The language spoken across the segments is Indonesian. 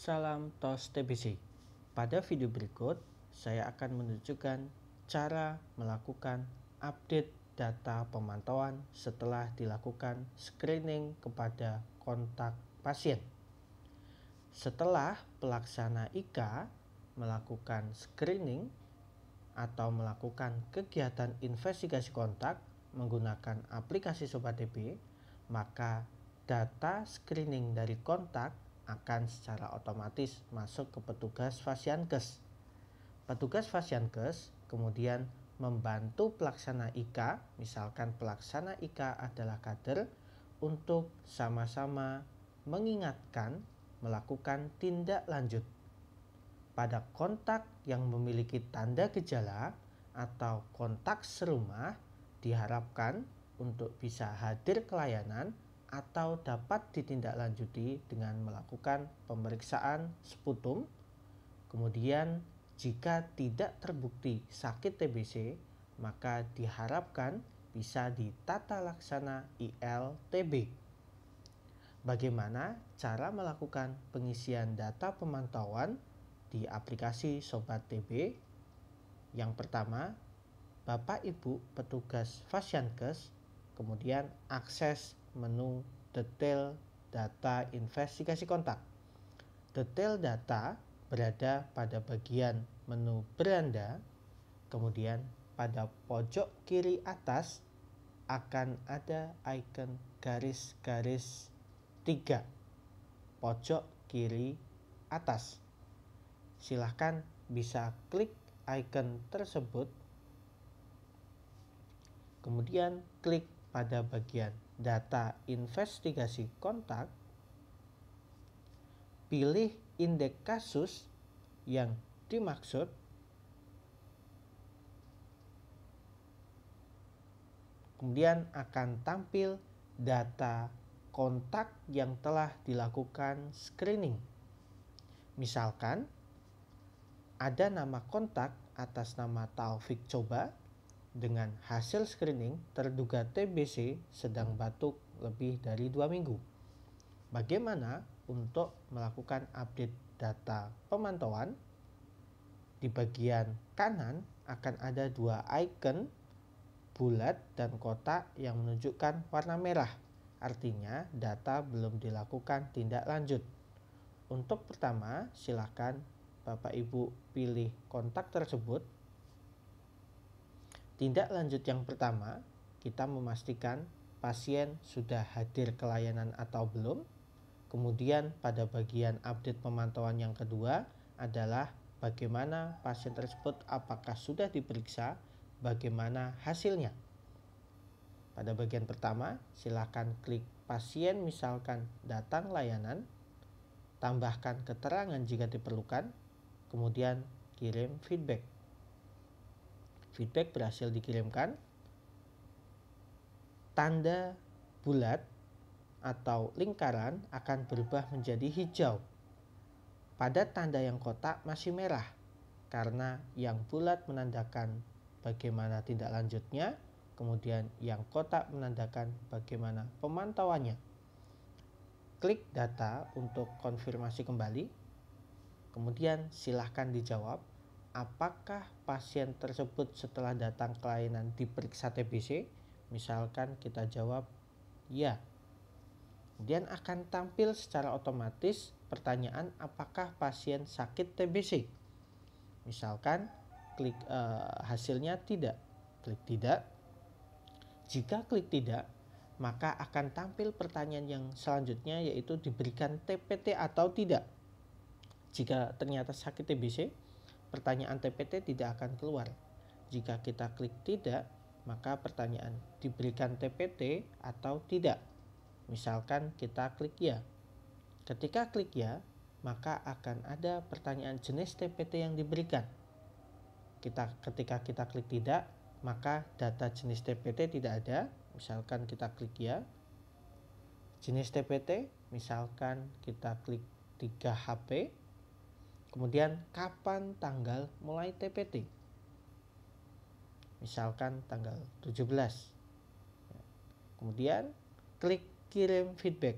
Salam TOS TBC. Pada video berikut, saya akan menunjukkan cara melakukan update data pemantauan setelah dilakukan screening kepada kontak pasien. Setelah pelaksana IK melakukan screening atau melakukan kegiatan investigasi kontak menggunakan aplikasi Sobat DB, maka data screening dari kontak akan secara otomatis masuk ke petugas Fasiankes. Petugas Fasiankes kemudian membantu pelaksana IK, misalkan pelaksana IK adalah kader, untuk sama-sama mengingatkan melakukan tindak lanjut pada kontak yang memiliki tanda gejala atau kontak serumah. Diharapkan untuk bisa hadir ke layanan atau dapat ditindaklanjuti dengan melakukan pemeriksaan sputum. Kemudian jika tidak terbukti sakit TBC, maka diharapkan bisa ditata laksana IL-TB. Bagaimana cara melakukan pengisian data pemantauan di aplikasi Sobat TB? Yang pertama, Bapak Ibu petugas Fasiankes kemudian akses menu detail data investigasi kontak. Detail data berada pada bagian menu beranda, kemudian pada pojok kiri atas akan ada icon garis-garis 3 pojok kiri atas. Silahkan bisa klik icon tersebut, kemudian klik pada bagian data investigasi kontak, pilih indeks kasus yang dimaksud, kemudian akan tampil data kontak yang telah dilakukan screening. Misalkan ada nama kontak atas nama Taufik Coba dengan hasil screening terduga TBC sedang batuk lebih dari 2 minggu. Bagaimana untuk melakukan update data pemantauan? Di bagian kanan akan ada 2 icon bulat dan kotak yang menunjukkan warna merah. Artinya data belum dilakukan tindak lanjut. Untuk pertama, silakan Bapak Ibu pilih kontak tersebut. Tindak lanjut yang pertama, kita memastikan pasien sudah hadir ke layanan atau belum. Kemudian pada bagian update pemantauan yang kedua adalah bagaimana pasien tersebut, apakah sudah diperiksa, bagaimana hasilnya. Pada bagian pertama, silakan klik pasien misalkan datang layanan, tambahkan keterangan jika diperlukan, kemudian kirim feedback. Feedback berhasil dikirimkan, tanda bulat atau lingkaran akan berubah menjadi hijau. Pada tanda yang kotak masih merah, karena yang bulat menandakan bagaimana tindak lanjutnya, kemudian yang kotak menandakan bagaimana pemantauannya. Klik data untuk konfirmasi kembali, kemudian silahkan dijawab apakah pasien tersebut setelah datang ke layanan diperiksa TBC. Misalkan kita jawab ya. Kemudian akan tampil secara otomatis pertanyaan apakah pasien sakit TBC. Misalkan klik hasilnya tidak, klik tidak. Jika klik tidak, maka akan tampil pertanyaan yang selanjutnya, yaitu diberikan TPT atau tidak. Jika ternyata sakit TBC, pertanyaan TPT tidak akan keluar. Jika kita klik tidak, maka pertanyaan diberikan TPT atau tidak. Misalkan kita klik ya. Ketika klik ya, maka akan ada pertanyaan jenis TPT yang diberikan. Ketika kita klik tidak, maka data jenis TPT tidak ada. Misalkan kita klik ya. Jenis TPT, misalkan kita klik 3 HP. Kemudian kapan tanggal mulai TPT? Misalkan tanggal 17. Kemudian klik kirim feedback.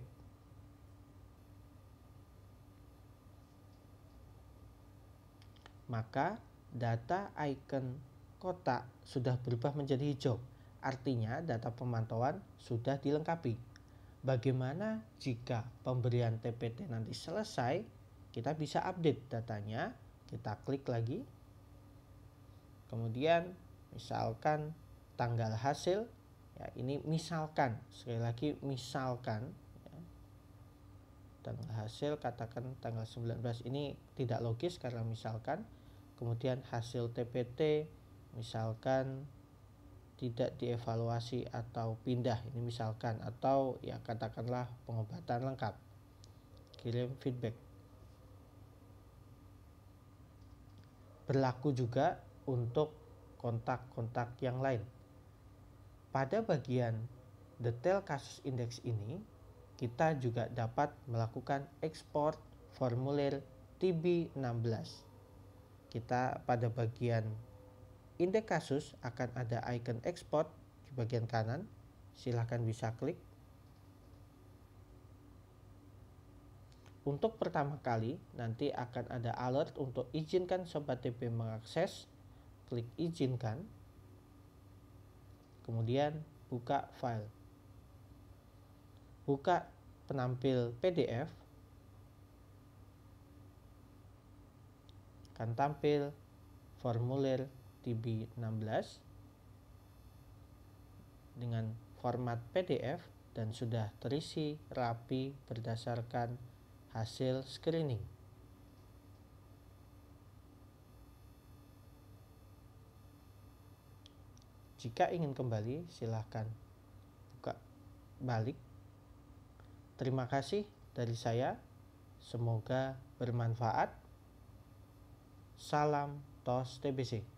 maka data icon kotak sudah berubah menjadi hijau. Artinya data pemantauan sudah dilengkapi. Bagaimana jika pemberian TPT nanti selesai, kita bisa update datanya. Kita klik lagi. Kemudian misalkan tanggal hasil, ya ini misalkan, sekali lagi misalkan, ya. Tanggal hasil katakan tanggal 19, ini tidak logis karena misalkan. Kemudian hasil TPT misalkan tidak dievaluasi atau pindah, ini misalkan, atau ya katakanlah pengobatan lengkap, kirim feedback. Berlaku juga untuk kontak-kontak yang lain. Pada bagian detail kasus indeks ini, kita juga dapat melakukan ekspor formulir TB16. Kita pada bagian indeks kasus akan ada icon export di bagian kanan. Silahkan bisa klik. Untuk pertama kali nanti akan ada alert untuk izinkan Sobat TP mengakses. Klik izinkan. Kemudian buka file. Buka penampil PDF. Akan tampil formulir TB16 dengan format PDF dan sudah terisi rapi berdasarkan hasil screening. Jika ingin kembali, silahkan buka balik. Terima kasih dari saya. Semoga bermanfaat. Salam TOS TBC.